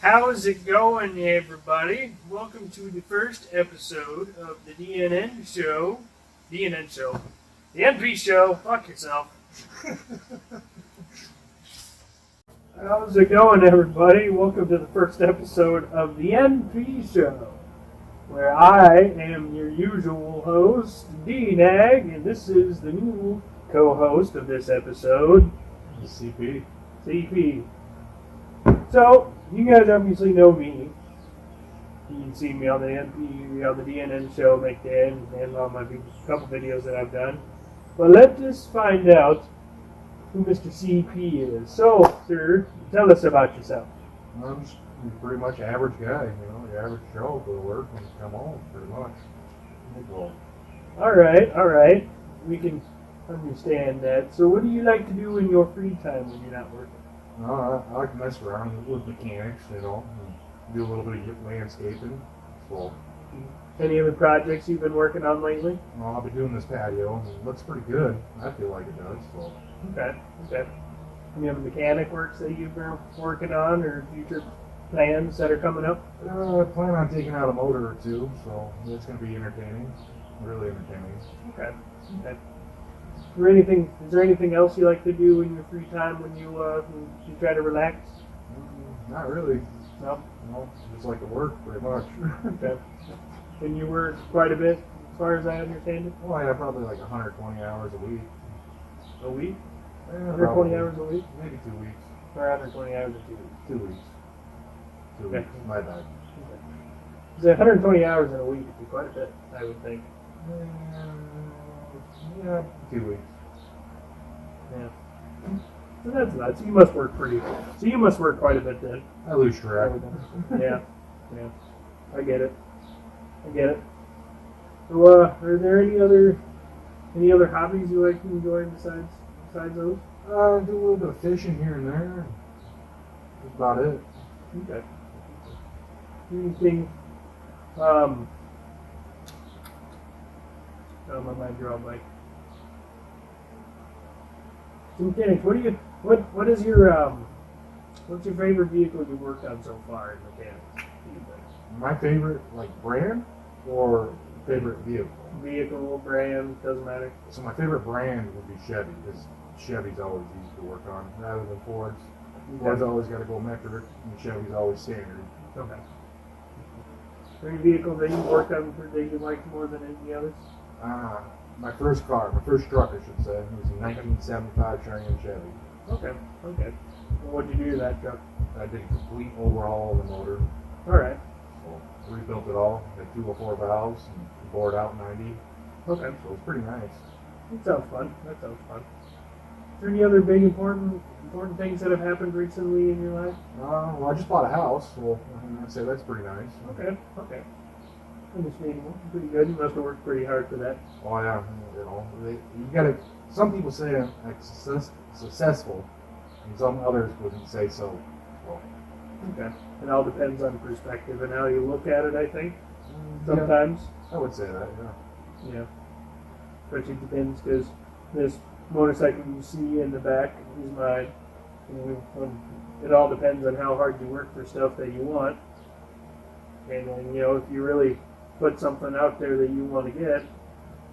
How's it going, everybody? Welcome to the first episode of the DNN show. DNN show. The NP show. Fuck yourself. How's it going, everybody? Welcome to the first episode of the NP show, where I am your usual host, DNAG, and this is the new co-host of this episode, CP. So, you guys obviously know me. You can see me on the DNN show back then, and on my couple videos that I've done. But let's just find out who Mr. CP is. So, sir, tell us about yourself. I'm just pretty much an average guy, your average Joe. Go to work and come home, pretty much. All right. We can understand that. So, what do you like to do in your free time when you're not working? I like to mess around with mechanics, and do a little bit of landscaping. So, any other projects you've been working on lately? I'll be doing this patio, and it looks pretty good. I feel like it does. So. Okay. Any other mechanic works that you've been working on, or future plans that are coming up? I plan on taking out a motor or two, so it's going to be entertaining. Really entertaining. Okay. Is there anything else you like to do in your free time when you try to relax? Not really. No, just like to work, pretty much. Okay. And you work quite a bit, as far as I understand it? Well, I have probably like 120 hours a week. A week? Yeah, 120 hours a week? Maybe 2 weeks. Or 120 hours in 2 weeks? 2 weeks. 2 Okay. weeks. My bad. Okay. So 120 hours in a week would be quite a bit, I would think. Yeah, 2 weeks. Yeah. So that's nuts. You must work quite a bit then. I lose track. Yeah. I get it. So, are there any other hobbies you like to enjoy besides those? Do a little bit of fishing here and there. That's about it. Okay. Anything? Oh, my mind drew a blank. So mechanics, what's your favorite vehicle you worked on so far in mechanics? My favorite, brand or favorite vehicle? Vehicle, brand, doesn't matter. So my favorite brand would be Chevy, because Chevy's always easy to work on, rather than Ford's. Ford's always got to go metric, and Chevy's always standard. Okay. Is there any vehicle that you worked on that you liked more than any others? My first truck, I should say, was a 1975 Cheyenne Chevy. Okay. Well, what did you do to that truck? I did a complete overhaul of the motor. All right. So rebuilt it all. Had 204 valves and bored out 90. Okay. So it was pretty nice. That sounds fun. Is there any other big important things that have happened recently in your life? Well, I just bought a house, so I'd say that's pretty nice. Okay. Understandable. Pretty good. You must have worked pretty hard for that. Oh yeah, you gotta. Some people say I'm successful, and some others wouldn't say so. Well, okay. It all depends on perspective and how you look at it, I think. Sometimes. Yeah, I would say that. Yeah. Especially depends because this motorcycle you see in the back is mine. It all depends on how hard you work for stuff that you want. And then, if you really put something out there that you want to get,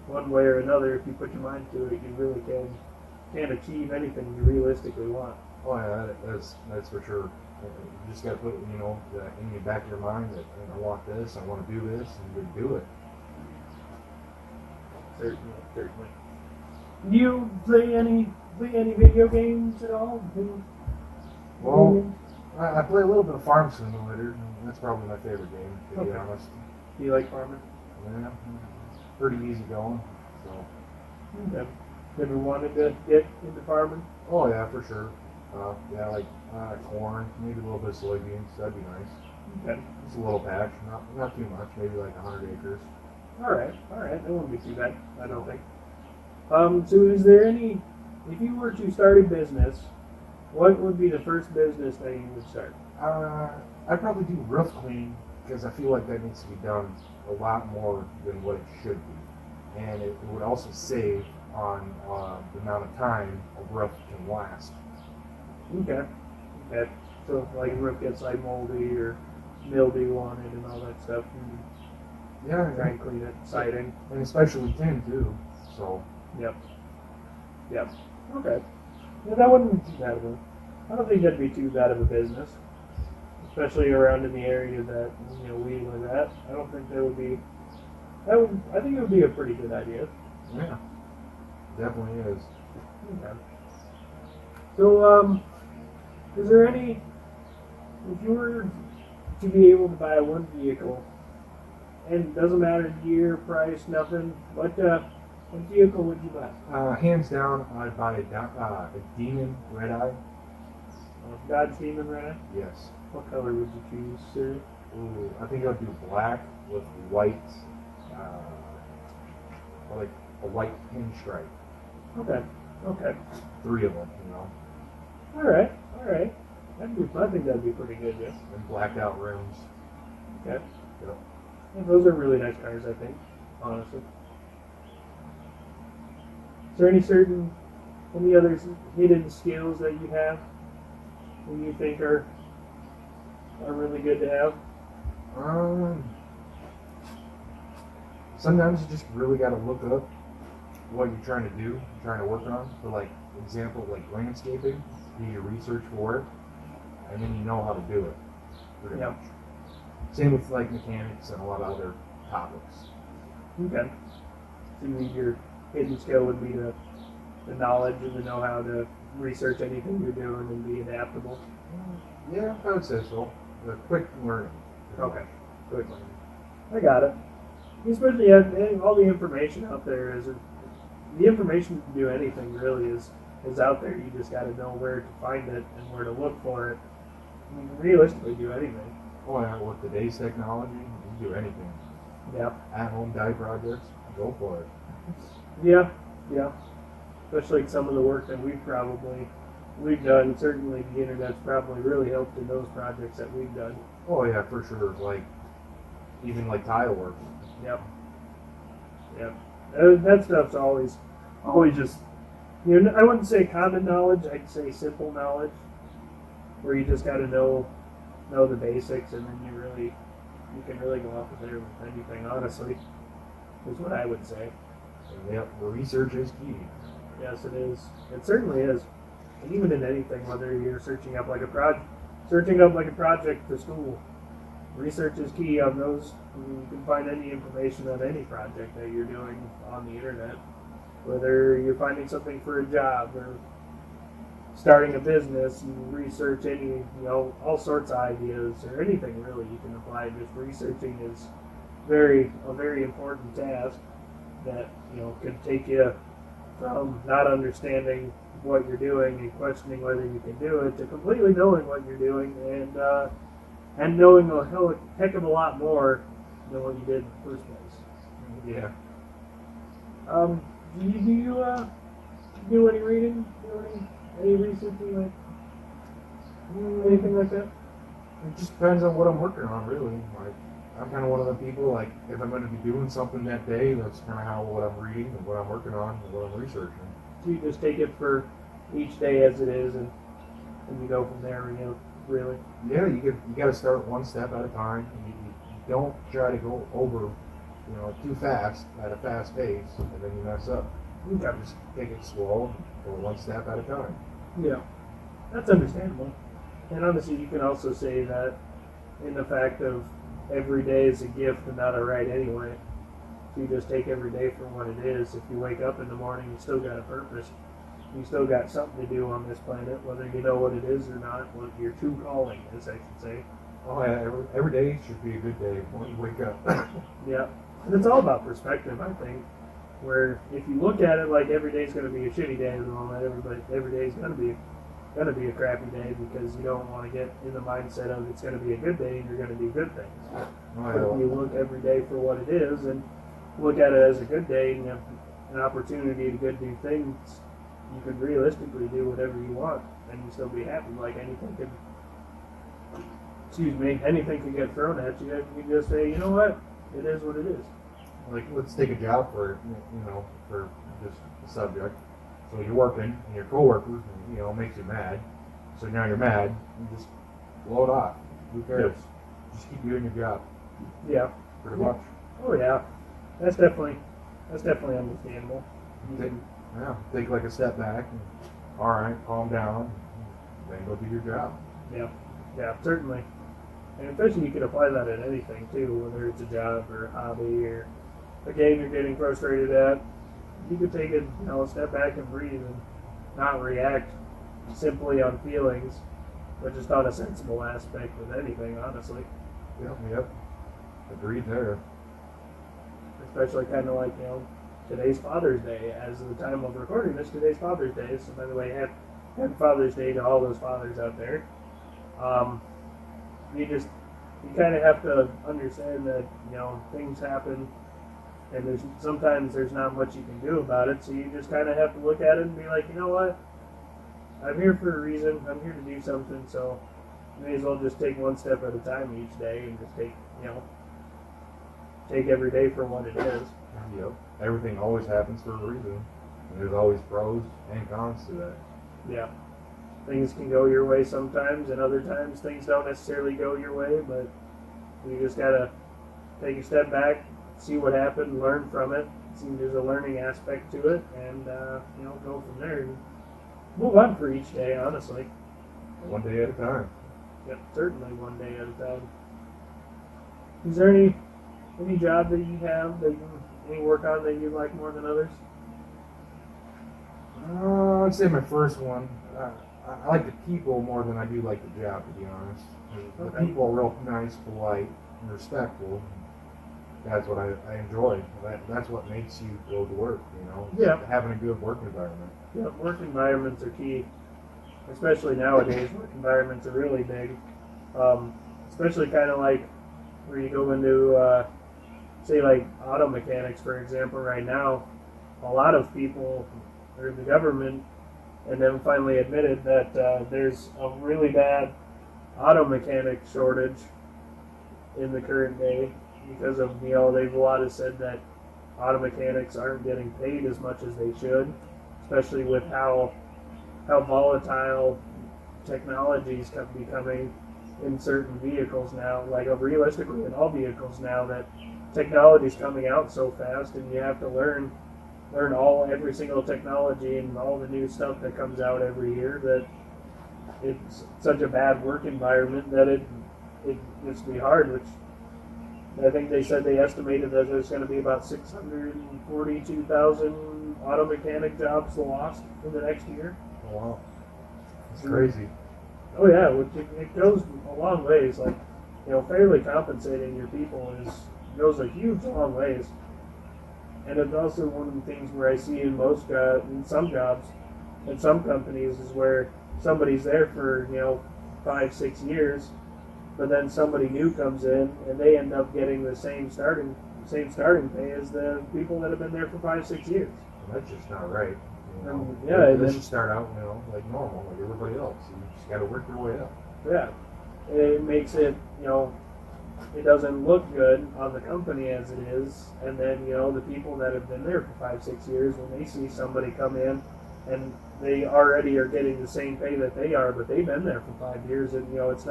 one way or another, if you put your mind to it, you really can achieve anything you realistically want. Oh yeah, that's for sure. You just got to put in the back of your mind that I want this, I want to do this, and you do it. Certainly. Do you play any video games at all? Well, I play a little bit of Farm Simulator. That's probably my favorite game, to be honest. Do you like farming? Yeah, pretty easy going. So. Okay. Ever wanted to get into farming? Oh yeah, for sure. Corn, maybe a little bit of soybeans. That'd be nice. Okay. Just a little patch, not too much. Maybe like 100 acres. All right. That won't be too bad, I don't think. So is there any? If you were to start a business, what would be the first business that you would start? I'd probably do roof cleaning, because I feel like that needs to be done a lot more than what it should be. And it would also save on the amount of time a roof can last. Okay. So like roof gets like moldy or mildew on it and all that stuff. Yeah, Try and clean it. Siding. and especially tin too. So Yep. Yep. Okay. Yeah, that wouldn't be too bad of a. I don't think that'd be too bad of a business, especially around in the area that we live at. I don't think that would be. That would. I think it would be a pretty good idea. yeah, definitely is. Okay. So, is there any? If you were to be able to buy one vehicle, and it doesn't matter year, price, nothing, what vehicle would you buy? Hands down, I'd buy a Demon Red Eye. Dodge Demon, right? Yes. What color would you choose, sir? Ooh, I think I'd do black with white, or like a white pinstripe. Okay. Okay. 3 of them, All right. All right. I think that'd be pretty good, yeah. and blacked out rims. Okay. Yep. Yeah, those are really nice cars, I think, honestly. Is there any other hidden skills that you have that you think are really good to have? Sometimes you just really got to look up what you're trying to do, trying to work on. For like example, like landscaping, do your research for it, and then you know how to do it. Pretty Yeah. much. Same with like mechanics and a lot of other topics. Okay. So your hidden skill would be the knowledge and the know-how to research anything you're doing and be adaptable. Yeah, I would say so. The quick learning. Okay. Good. I got it. Especially having all the information out there the information to do anything really is out there. You just got to know where to find it and where to look for it. I mean, realistically, do anything. Oh, yeah, with today's technology, you can do anything. Yeah. At-home dye projects, go for it. Yeah. Yeah. Especially some of the work that we've done. Certainly, the internet's probably really helped in those projects that we've done. Oh yeah, for sure. Like even like tile work. Yep. Yep. That stuff's always just, I wouldn't say common knowledge. I'd say simple knowledge, where you just got to know the basics, and then you can really go off of there with anything. Honestly, is what I would say. And yep, the research is key. Yes, it is. It certainly is. And even in anything, whether you're searching up like a project for school, research is key on those. You can find any information on any project that you're doing on the internet. Whether you're finding something for a job or starting a business, you research any, all sorts of ideas or anything really you can apply. Just researching is a very important task that, could take you from not understanding what you're doing and questioning whether you can do it to completely knowing what you're doing and knowing a heck of a lot more than what you did in the first place. Yeah. Do you do any reading? Do any researching, like anything like that? It just depends on what I'm working on, really. Like I'm kind of one of the people. Like if I'm going to be doing something that day, that's kind of what I'm reading and what I'm working on and what I'm researching. So you just take it for each day as it is, and you go from there. Really. Yeah, you got to start one step at a time. You don't try to go over, too fast at a fast pace, and then you mess up. Okay. Just take it slow, or one step at a time. Yeah, that's understandable. And honestly, you can also say that in the fact of every day is a gift and not a right anyway. So you just take every day for what it is. If you wake up in the morning, you still got a purpose. You still got something to do on this planet, whether you know what it is or not, what your true calling is, I should say. Oh yeah, every day should be a good day when you wake up. Yeah, and it's all about perspective, I think. Where if you look at it like every day's going to be a shitty day and all that, every day's going to be a crappy day because you don't want to get in the mindset of it's going to be a good day and you're going to do good things. But if you look every day for what it is and look at it as a good day and you have an opportunity to go do things, you could realistically do whatever you want and you still be happy. Like anything could get thrown at you. You just say, you know what, it is what it is. Like, let's take a job for just the subject. So you're working, and your coworker, makes you mad. So now you're mad. You just blow it off. Who cares? Just keep doing your job. Yeah. Pretty much. Oh yeah. That's definitely understandable. Take like a step back and, all right, calm down, then go do your job. Yeah. Yeah, certainly. And especially you can apply that at anything too, whether it's a job or a hobby or a game you're getting frustrated at. You could take a step back and breathe and not react simply on feelings, but just on a sensible aspect of anything, honestly. Yep. Agreed there. Especially kind of like, today's Father's Day. As of the time of recording this, today's Father's Day. So, by the way, happy Father's Day to all those fathers out there. You kind of have to understand that, things happen, and sometimes there's not much you can do about it. So you just kind of have to look at it and be like, you know what? I'm here for a reason. I'm here to do something. So you may as well just take one step at a time each day and just take every day for what it is. Yep. Everything always happens for a reason. And there's always pros and cons to that. Yeah. Things can go your way sometimes, and other times things don't necessarily go your way, but you just gotta take a step back, see what happened, learn from it, see there's a learning aspect to it, and go from there and move on for each day, honestly. One day at a time. Yep, certainly one day at a time. Is there any job that you have that you work on that you like more than others? I'd say my first one. I like the people more than I do like the job, to be honest. The Okay. people are real nice, polite, and respectful. That's what I enjoy. That's what makes you go to work, Yeah. Having a good work environment. Yeah, work environments are key, especially nowadays. Work environments are really big, especially kind of like where you go into, say, like auto mechanics, for example. Right now, a lot of people, or the government, and then finally admitted that there's a really bad auto mechanic shortage in the current day because of, they've a lot of said that auto mechanics aren't getting paid as much as they should, especially with how volatile technologies are becoming in certain vehicles now, like realistically in all vehicles now, that technology's coming out so fast, and you have to learn every single technology and all the new stuff that comes out every year, that it's such a bad work environment that it gets to be hard, which I think they said they estimated that there's going to be about 642,000 auto mechanic jobs lost in the next year. Oh, wow. It's crazy. Oh yeah, which it goes a long ways. Like, fairly compensating your people goes a huge long ways. And it's also one of the things where I see in some jobs, in some companies, is where somebody's there for 5-6 years, but then somebody new comes in and they end up getting the same starting pay as the people that have been there for 5-6 years. Well, that's just not right. And They should start out, like normal, like everybody else. You just got to work your way up. Yeah, it makes it it doesn't look good on the company as it is, and then the people that have been there for 5-6 years, when they see somebody come in and they already are getting the same pay that they are, but they've been there for 5 years, and it's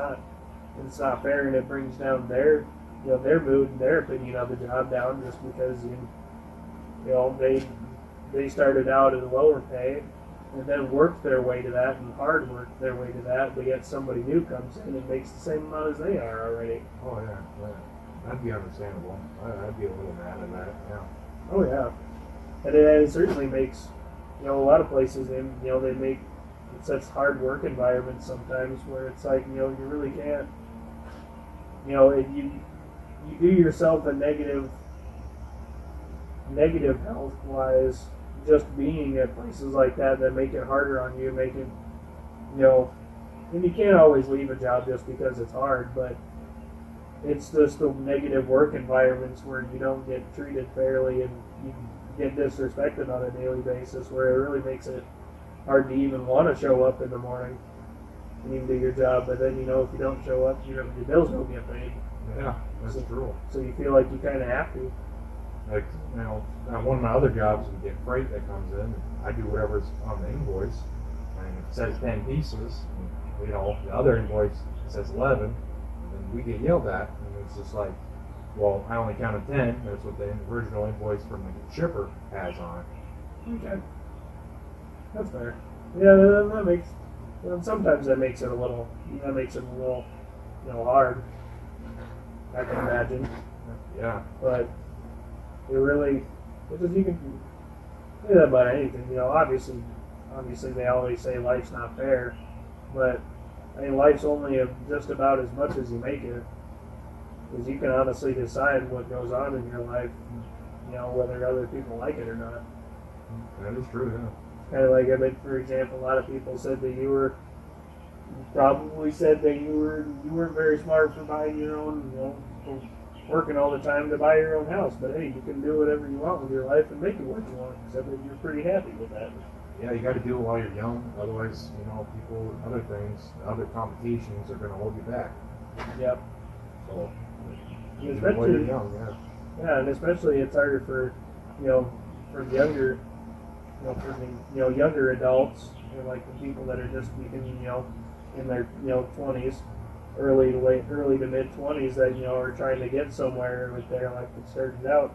not fair, and it brings down their mood and their opinion of the job down, just because they started out at a lower pay and then worked their way to that and hard worked their way to that, but yet somebody new comes in and makes the same amount as they are already. Oh yeah. That'd be understandable. I'd be a little mad at that. Yeah. Oh yeah, and it certainly makes a lot of places they make such hard work environments sometimes where it's like you really can't you do yourself a negative health wise just being at places like that make it harder on you, make it and you can't always leave a job just because it's hard, but it's just the negative work environments where you don't get treated fairly and you get disrespected on a daily basis, where it really makes it hard to even want to show up in the morning and even do your job. But then if you don't show up, your bills don't get paid. Yeah, that's true. So you feel like you kind of have to. Like, one of my other jobs, we get freight that comes in. I do whatever's on the invoice, and it says 10 pieces. The other invoice says 11, and then we get yelled at, and it's just like, well, I only counted 10. That's what the original invoice from the shipper has on it. Okay. That's fair. Yeah, that makes. Well, sometimes that makes it a little. That makes it a little, hard. I can imagine. Yeah. But it really, because you can say that about anything. Obviously, they always say life's not fair, but I mean, life's only just about as much as you make it. Because you can honestly decide what goes on in your life, whether other people like it or not. That is true, yeah. Kind of like, for example, a lot of people said that you weren't very smart for buying your own, for working all the time to buy your own house. But hey, you can do whatever you want with your life and make it what you want, except that you're pretty happy with that. Yeah, you got to do it while you're young. Otherwise, other things, other complications are going to hold you back. Yep. So, especially while you're young, yeah. Yeah, and especially it's harder for, for younger, younger adults, like the people that are just in their 20s, early to mid 20s that are trying to get somewhere with their life that started out,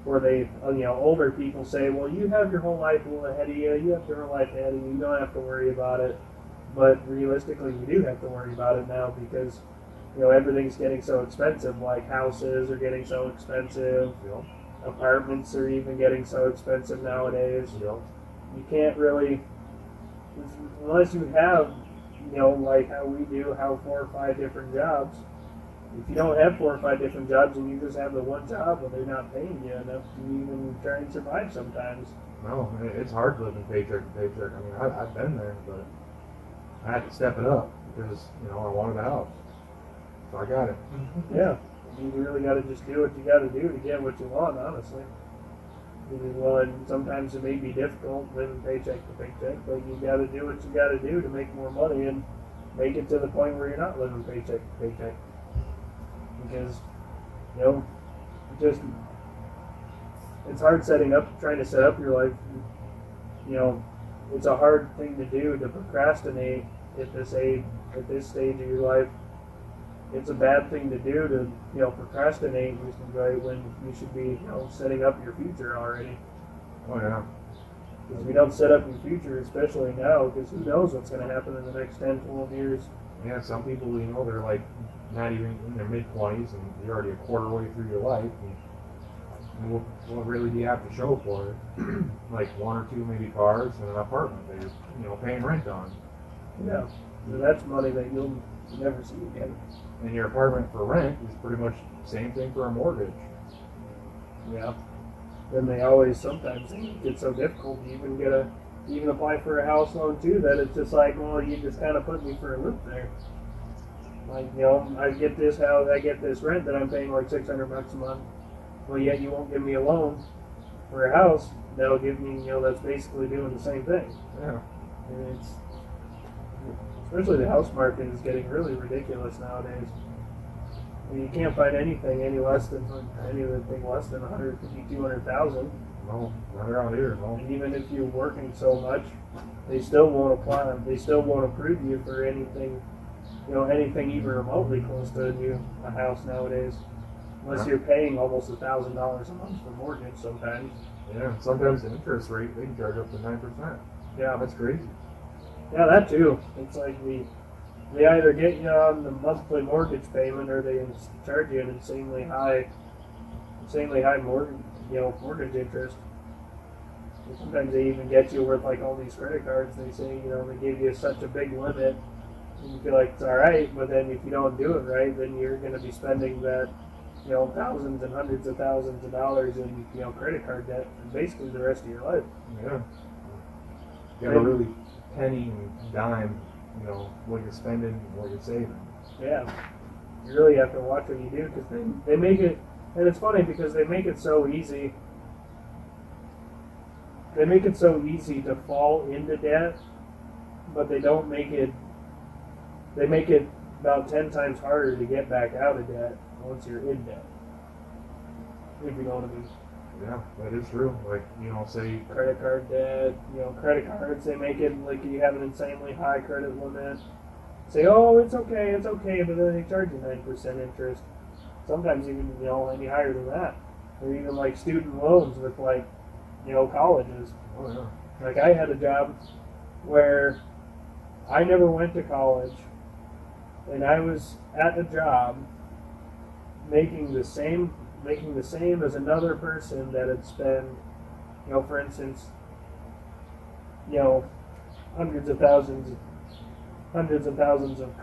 where they older people say, well, you have your whole life ahead of you, have your whole life ahead of you, you don't have to worry about it. But realistically, you do have to worry about it now because everything's getting so expensive. Like houses are getting so expensive. Apartments are even getting so expensive nowadays. You can't really, unless you have, like how we do, 4 or 5 different jobs. If you don't have 4 or 5 different jobs and you just have the one job, well, they're not paying you enough to even try and survive sometimes. No, it's hard living paycheck to paycheck. I mean, I've been there, but I had to step it up because, I wanted a house. So I got it. Yeah. You really got to just do what you got to do to get what you want, honestly. Well, and sometimes it may be difficult living paycheck to paycheck, but you got to do what you got to do to make more money and make it to the point where you're not living paycheck to paycheck. Because, it's hard trying to set up your life. It's a hard thing to do to procrastinate at this stage of your life. It's a bad thing to do to, procrastinate right when you should be, setting up your future already. Oh, yeah. Because if you don't set up your future, especially now, because who knows what's going to happen in the next 10, 12 years. Yeah, some people, they're like not even in their mid-20s and you're already a quarter way through your life. And what really do you have to show for it? Like 1 or 2 maybe cars and an apartment that you're, paying rent on. Yeah, so that's money that you'll never see again. And your apartment for rent is pretty much the same thing for a mortgage. Yeah. Then they always sometimes get so difficult to even apply for a house loan too that it's just like, well, you just kind of put me for a loop there. Like, I get this house, I get this rent that I'm paying like $600 a month. Well, yet you won't give me a loan for a house that'll give me, that's basically doing the same thing. Yeah. And especially the house market is getting really ridiculous nowadays. I mean, you can't find anything less than 150,000, 200,000. No, not around here, no. And even if you're working so much, they still won't apply. They still won't approve you for anything, anything even remotely close to a house nowadays. Unless you're paying almost $1,000 a month for mortgage sometimes. Yeah, sometimes the interest rate, they can charge up to 9%. Yeah. That's crazy. Yeah, that too. It's like they either get you on the monthly mortgage payment or they charge you an insanely high mortgage interest. And sometimes they even get you with like all these credit cards. They say, they give you such a big limit, and you feel like it's all right, but then if you don't do it right, then you're going to be spending that, thousands and hundreds of thousands of dollars in, credit card debt for basically the rest of your life. Yeah. You gotta really penny and dime, what you're spending and what you're saving. Yeah. You really have to watch what you do because they make it, and it's funny because they make it so easy. They make it so easy to fall into debt, but they don't make it. They make it about 10 times harder to get back out of debt once you're in debt. If you know what I mean. Yeah, that is true. Like, say credit card debt, credit cards, they make it like you have an insanely high credit limit. say, oh, it's okay, but then they charge you 9% interest. Sometimes even, any higher than that. Or even like student loans with like, colleges. Oh yeah. Like I had a job where I never went to college, and I was at a job making the same as another person that had spent, for instance, hundreds of thousands of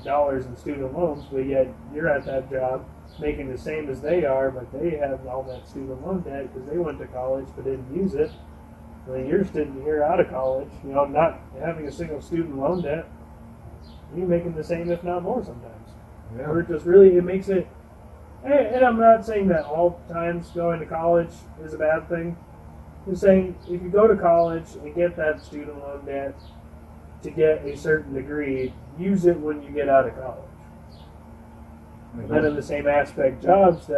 dollars in student loans, but yet you're at that job making the same as they are, but they have all that student loan debt because they went to college but didn't use it. And then you're sitting here out of college, not having a single student loan debt. You're making the same, if not more, sometimes. Yeah. Or it just really, it makes it. And I'm not saying that all times going to college is a bad thing. I'm saying if you go to college and get that student loan debt to get a certain degree, use it when you get out of college. And then in the same aspect, jobs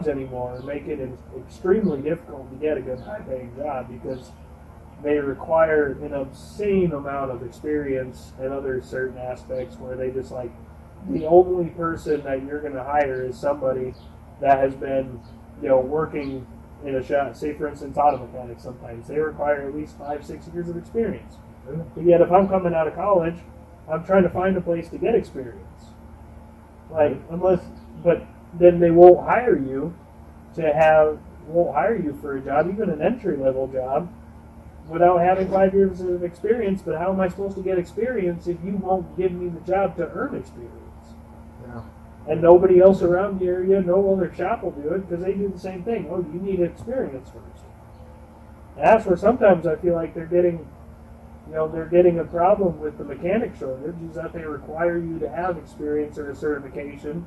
anymore make it extremely difficult to get a good high-paying job because they require an obscene amount of experience and other certain aspects where they just like the only person that you're going to hire is somebody that has been, working in a shop. Say, for instance, auto mechanics. Sometimes they require at least 5-6 years of experience. But yet, if I'm coming out of college, I'm trying to find a place to get experience. But then they won't hire you for a job, even an entry level job, without having 5 years of experience. But how am I supposed to get experience if you won't give me the job to earn experience? Yeah. And nobody else around the area, no other shop will do it because they do the same thing. Oh, you need experience first. And that's where sometimes I feel like they're getting a problem with the mechanic shortage is that they require you to have experience or a certification.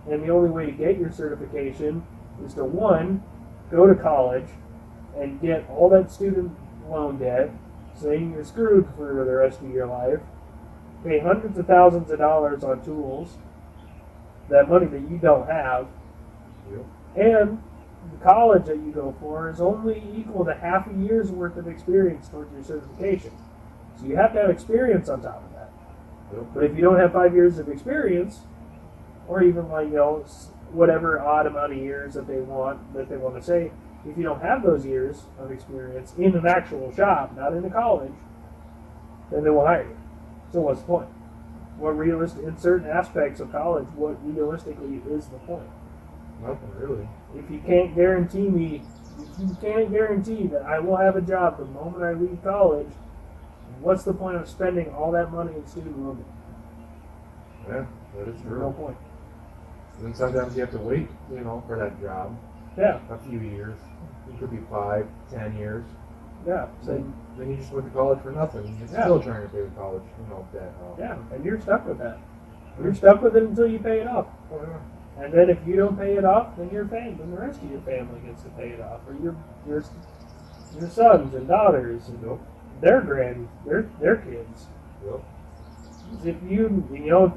And the only way to get your certification is to, one, go to college and get all that student loan debt, so then you're screwed for the rest of your life, pay hundreds of thousands of dollars on tools, that money that you don't have, Yep. and the college that you go for is only equal to half a year's worth of experience towards your certification. So you have to have experience on top of that. Yep. But if you don't have 5 years of experience, or even whatever odd amount of years that they want to say, if you don't have those years of experience in an actual shop, not in a college, then they won't hire you. So what's the point? In certain aspects of college, what realistically is the point? Nothing really. If you can't guarantee that I will have a job the moment I leave college, what's the point of spending all that money in student loan debt? Yeah, that is true. No point. And then sometimes you have to wait, for that job. Yeah. A few years. It could be 5, 10 years. Yeah. Then you just went to college for nothing. You're Yeah. still trying to pay the college, debt off. Yeah, and you're stuck with that. You're stuck with it until you pay it off. Oh, yeah. And then if you don't pay it off, then the rest of your family gets to pay it off, or your sons and daughters and Yep. their kids. Yep. If you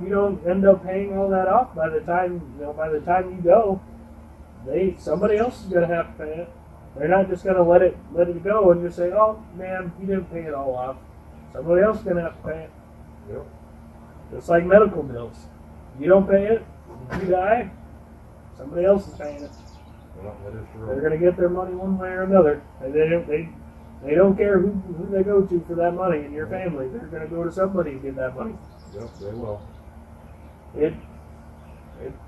don't end up paying all that off by the time you go, somebody else is going to have to pay it. They're not just going to let it go and just say, oh man, you didn't pay it all off. Somebody else is going to have to pay it. Yep. Just like medical bills. You don't pay it, you die, somebody else is paying it. Well, that is true. They're going to get their money one way or another. And they don't care who they go to for that money in your family. They're going to go to somebody to get that money. Yep, they will.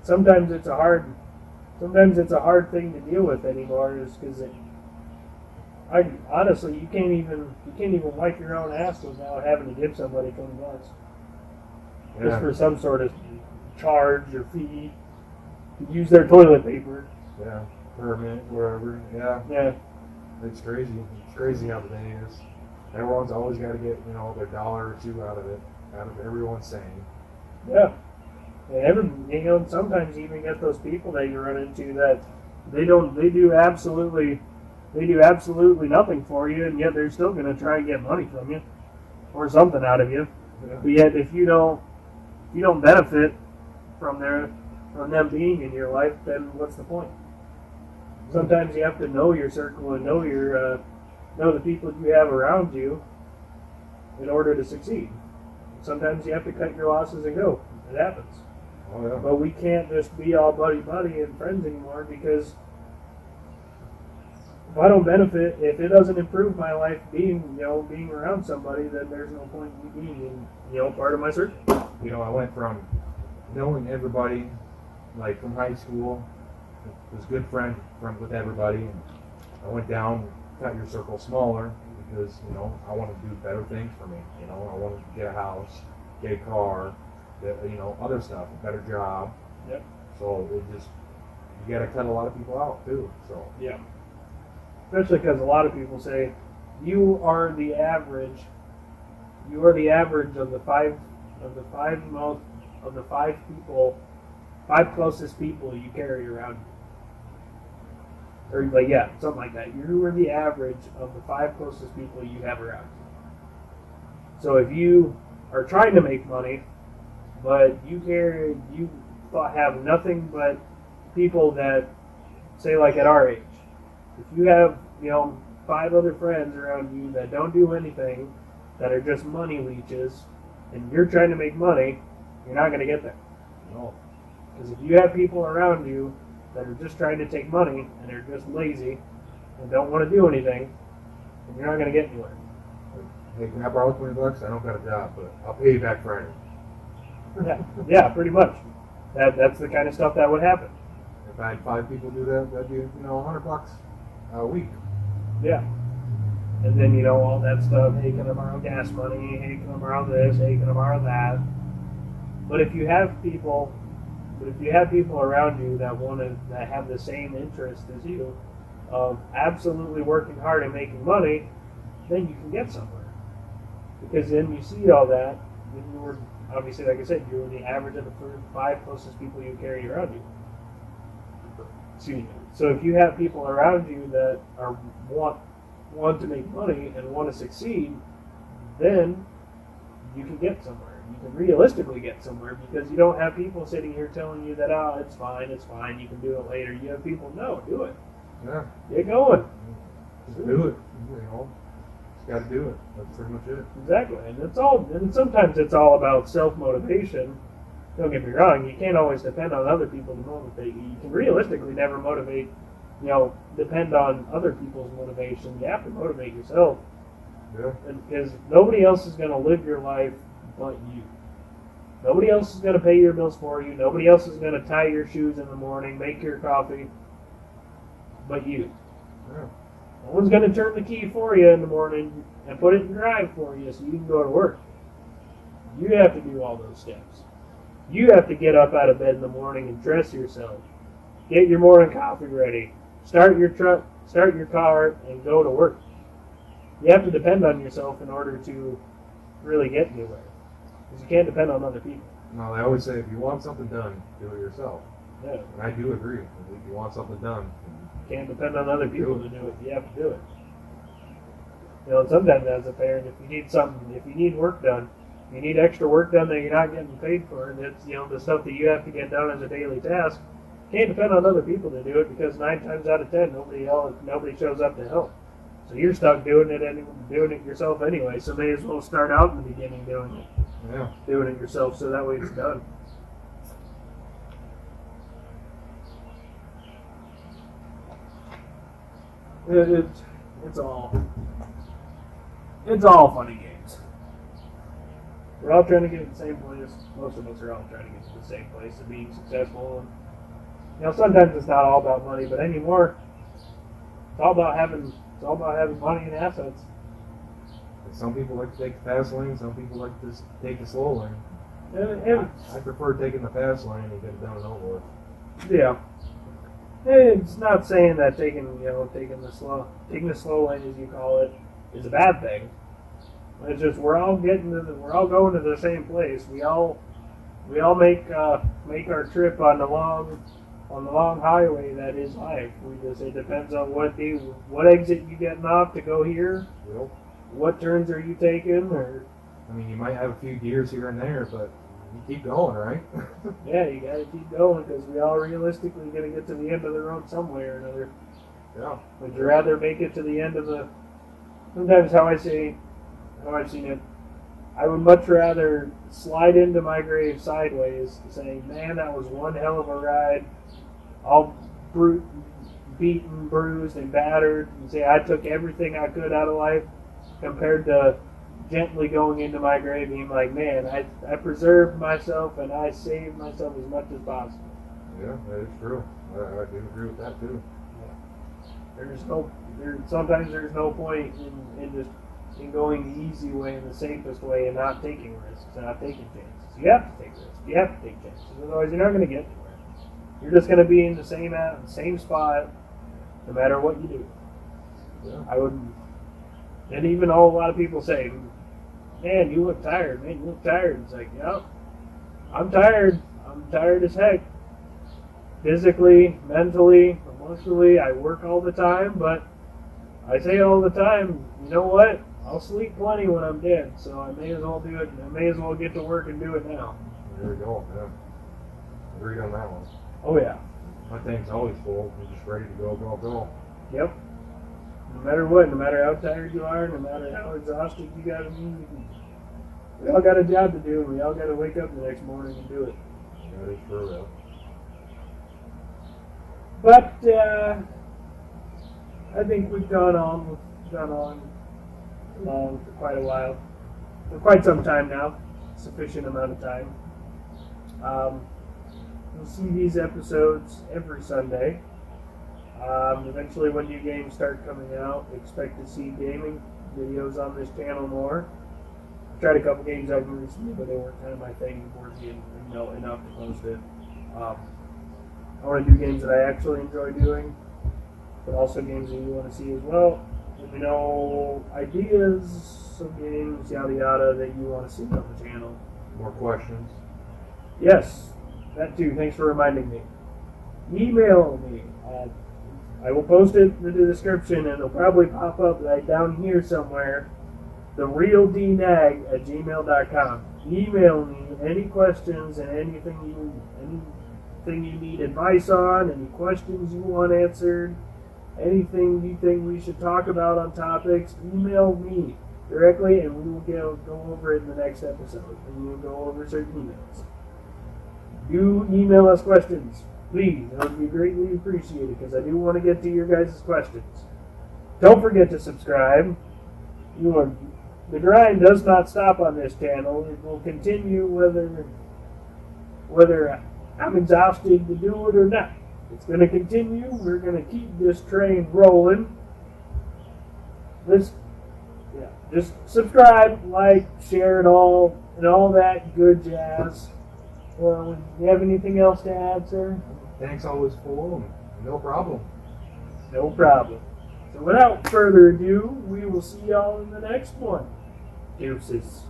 Sometimes it's a hard thing to deal with anymore, is because honestly you can't even wipe your own ass without having to give somebody $20 just for some sort of charge or fee to use their toilet paper. Yeah, permit, wherever. Yeah. Yeah. It's crazy. It's crazy how the day is. Everyone's always got to get, their dollar or two out of everyone's saying. Yeah. And sometimes you even get those people that you run into that they do absolutely nothing for you, and yet they're still going to try and get money from you or something out of you. Yeah. But yet if you don't benefit from them being in your life, then what's the point? Sometimes you have to know your circle and know the people you have around you in order to succeed. sometimes you have to cut your losses and go. It happens. Oh yeah. But we can't just be all buddy and friends anymore, because if I don't benefit, if it doesn't improve my life being around somebody, then there's no point in me being part of my circle. I went from knowing everybody, like from high school, was good friend with everybody, and I went down, cut your circle smaller, because I want to do better things for me. I want to get a house, get a car, other stuff, a better job. Yep. So you got to cut a lot of people out too. So yeah. Especially because a lot of people say you are the average. You are the average of the five closest people you carry around you. Or something like that. You are the average of the 5 closest people you have around you. So if you are trying to make money, but you have nothing but people that, say like at our age, if you have 5 other friends around you that don't do anything, that are just money leeches, and you're trying to make money, you're not going to get there. no. Because if you have people around you that are just trying to take money and are just lazy and don't want to do anything, then you're not going to get anywhere. Hey, can I borrow $20? I don't got a job, but I'll pay you back Friday. Yeah, pretty much. That's the kind of stuff that would happen. If I had 5 people do that, that'd be $100 a week. Yeah. And then, all that stuff, hey, can I borrow gas money? Hey, can I borrow this? Hey, can I borrow that? But if you have people around you that have the same interest as you, of absolutely working hard and making money, then you can get somewhere. Because then you see all that, then you were, obviously, like I said, you were the average of the 5 closest people you carry around you. Excuse me. So if you have people around you that want to make money and want to succeed, then you can get somewhere. You can realistically get somewhere, because you don't have people sitting here telling you that, it's fine, you can do it later. You have people, no, do it. Yeah. Get going. Just do it. Just got to do it. That's pretty much it. Exactly. And sometimes it's all about self-motivation. Don't get me wrong, you can't always depend on other people to motivate you. You can realistically never depend on other people's motivation. You have to motivate yourself. Yeah. Because nobody else is going to live your life but you. Nobody else is going to pay your bills for you. Nobody else is going to tie your shoes in the morning, make your coffee, but you. Yeah. No one's going to turn the key for you in the morning and put it in drive for you so you can go to work. You have to do all those steps. You have to get up out of bed in the morning and dress yourself. Get your morning coffee ready. Start your truck, start your car, and go to work. You have to depend on yourself in order to really get anywhere. Because you can't depend on other people. No, they always say if you want something done, do it yourself. Yeah. And I do agree. If you want something done, You can't depend on other people to do it. You have to do it. And sometimes as a parent, if you need work done, you need extra work done that you're not getting paid for, and it's the stuff that you have to get done as a daily task, you can't depend on other people to do it, because 9 times out of 10 nobody shows up to help. So you're stuck doing it yourself anyway. So may as well start out in the beginning doing it yourself, so that way it's done. It's all funny games. We're all trying to get to the same place. Most of us are all trying to get to the same place of being successful. And sometimes it's not all about money, but anymore, it's all about having money and assets. some people like to take the fast lane, some people like to take the slow And lane. I prefer taking the fast lane and get it done and over with. yeah. It's not saying that taking the slow lane, as you call it, is a bad thing. It's just we're all going to the same place. We all make our trip on the long highway that is life. It depends on what exit you getting off to go here. Yep. What turns are you taking? Or I mean, you might have a few gears here and there, but you keep going, right? yeah, you got to keep going, because we all realistically going to get to the end of the road some way or another. Yeah. Would you rather make it to the end of the? Sometimes how I've seen it, I would much rather slide into my grave sideways saying, man, that was one hell of a ride, all beaten, bruised, and battered, and say I took everything I could out of life, compared to gently going into my grave being like, man, I preserved myself and I saved myself as much as possible. Yeah, that is true. I do agree with that too. Sometimes there's no point in going the easy way and the safest way and not taking risks and not taking chances. You have to take risks. You have to take chances. Otherwise, you're not going to get anywhere. You're just going to be in the same spot no matter what you do. Yeah. I wouldn't. And even a lot of people say, man, you look tired. Man, you look tired. It's like, yeah, I'm tired. I'm tired as heck. Physically, mentally, emotionally, I work all the time, but I say all the time, you know what? I'll sleep plenty when I'm dead, so I may as well do it, and I may as well get to work and do it now. There we go, yeah. Agreed on that one. Oh, yeah. My tank's always full. I'm just ready to go, go, go. Yep. No matter what, no matter how tired you are, no matter how exhausted you gotta be, we all got a job to do, and we all gotta wake up the next morning and do it. That is true, though. But I think we've gone on long for quite a while, for quite some time now, sufficient amount of time. You'll see these episodes every Sunday. Eventually, when new games start coming out, expect to see gaming videos on this channel more. I've tried a couple games out recently, but they weren't kind of my thing towards the end, enough to post it. I want to do games that I actually enjoy doing, but also games that you want to see as well. Let me know ideas of games, yada yada, that you want to see on the channel. More questions? Yes, that too. Thanks for reminding me. Email me. I will post it in the description, and it'll probably pop up right down here somewhere. therealdnaig@gmail.com. Email me any questions and anything you need advice on, any questions you want answered, anything you think we should talk about on topics. Email me directly, and we will go over it in the next episode, and we'll go over certain emails. You email us questions, please. That would be greatly appreciated, because I do want to get to your guys' questions. Don't forget to subscribe. The grind does not stop on this channel. It will continue whether I'm exhausted to do it or not. It's going to continue. We're going to keep this train rolling. Just subscribe, like, share it all, and all that good jazz. Do you have anything else to add, sir? Tank's always full, and no problem. No problem. So without further ado, we will see y'all in the next one. Deuces.